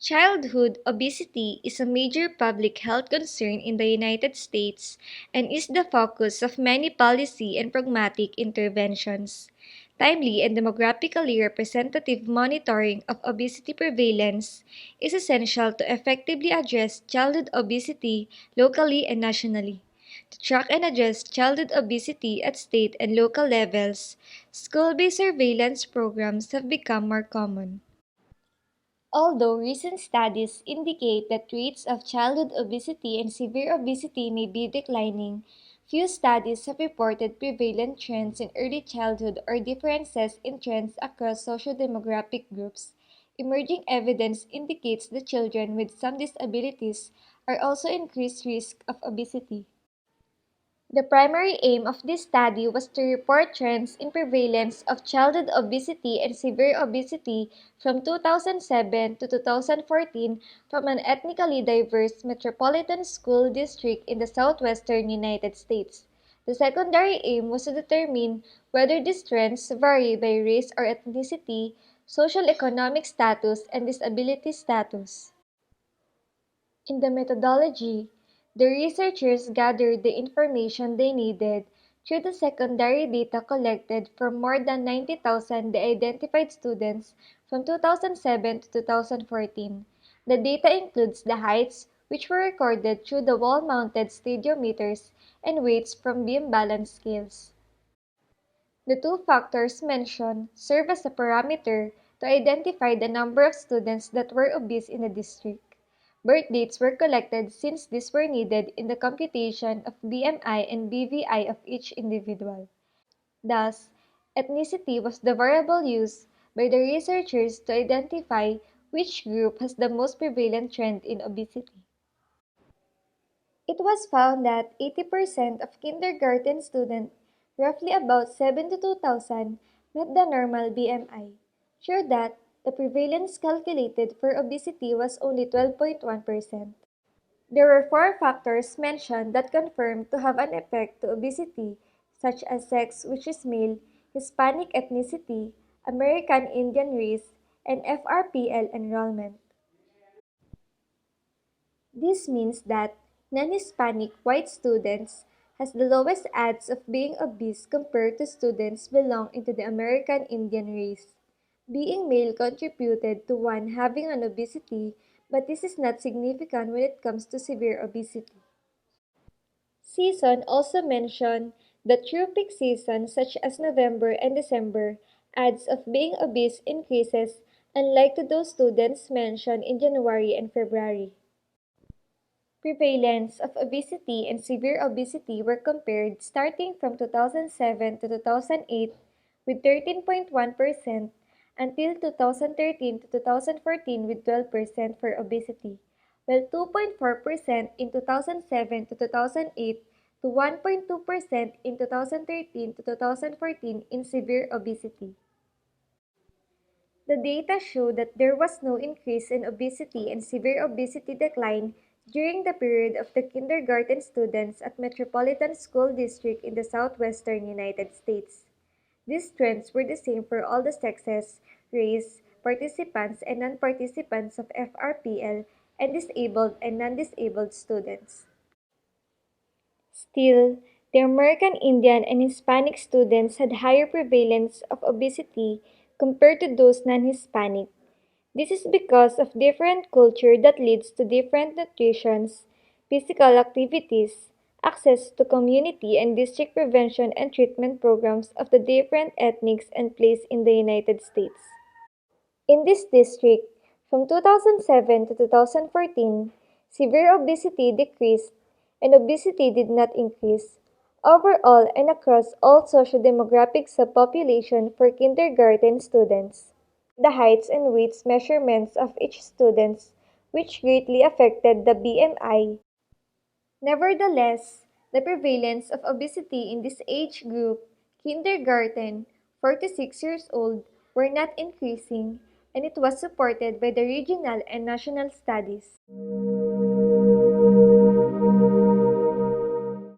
Childhood obesity is a major public health concern in the United States and is the focus of many policy and pragmatic interventions. Timely and demographically representative monitoring of obesity prevalence is essential to effectively address childhood obesity locally and nationally. To track and address childhood obesity at state and local levels, school-based surveillance programs have become more common. Although recent studies indicate that rates of childhood obesity and severe obesity may be declining, few studies have reported prevalent trends in early childhood or differences in trends across socio-demographic groups. Emerging evidence indicates that children with some disabilities are also increased risk of obesity. The primary aim of this study was to report trends in prevalence of childhood obesity and severe obesity from 2007 to 2014 from an ethnically diverse metropolitan school district in the southwestern United States. The secondary aim was to determine whether these trends vary by race or ethnicity, social economic status, and disability status. In the methodology, the researchers gathered the information they needed through the secondary data collected from more than 90,000 identified students from 2007 to 2014. The data includes the heights, which were recorded through the wall-mounted stadiometers, and weights from beam balance scales. The two factors mentioned serve as a parameter to identify the number of students that were obese in the district. Birth dates were collected since these were needed in the computation of BMI and BVI of each individual. Thus, ethnicity was the variable used by the researchers to identify which group has the most prevalent trend in obesity. It was found that 80% of kindergarten students, roughly about 72,000, met the normal BMI. Sure that the prevalence calculated for obesity was only 12.1%. There were four factors mentioned that confirmed to have an effect to obesity, such as sex, which is male, Hispanic ethnicity, American Indian race, and FRPL enrollment. This means that non-Hispanic white students has the lowest odds of being obese compared to students belonging to the American Indian race. Being male contributed to one having an obesity, but this is not significant when it comes to severe obesity. Season also mentioned that through peak seasons such as November and December, odds of being obese increases unlike to those students mentioned in January and February. Prevalence of obesity and severe obesity were compared starting from 2007 to 2008 with 13.1% until 2013 to 2014 with 12% for obesity, while 2.4% in 2007 to 2008 to 1.2% in 2013 to 2014 in severe obesity. The data show that there was no increase in obesity and severe obesity decline during the period of the kindergarten students at Metropolitan School District in the southwestern United States. These trends were the same for all the sexes, race, participants, and non-participants of FRPL, and disabled and non-disabled students. Still, the American Indian and Hispanic students had higher prevalence of obesity compared to those non-Hispanic. This is because of different culture that leads to different nutritions, physical activities, access to community and district prevention and treatment programs of the different ethnics and place in the United States. In this district, from 2007 to 2014, severe obesity decreased and obesity did not increase. Overall and across all socio-demographic subpopulation for kindergarten students, the heights and weights measurements of each students, which greatly affected the BMI. Nevertheless, the prevalence of obesity in this age group, kindergarten, 4 to 6 years old, were not increasing, and it was supported by the regional and national studies.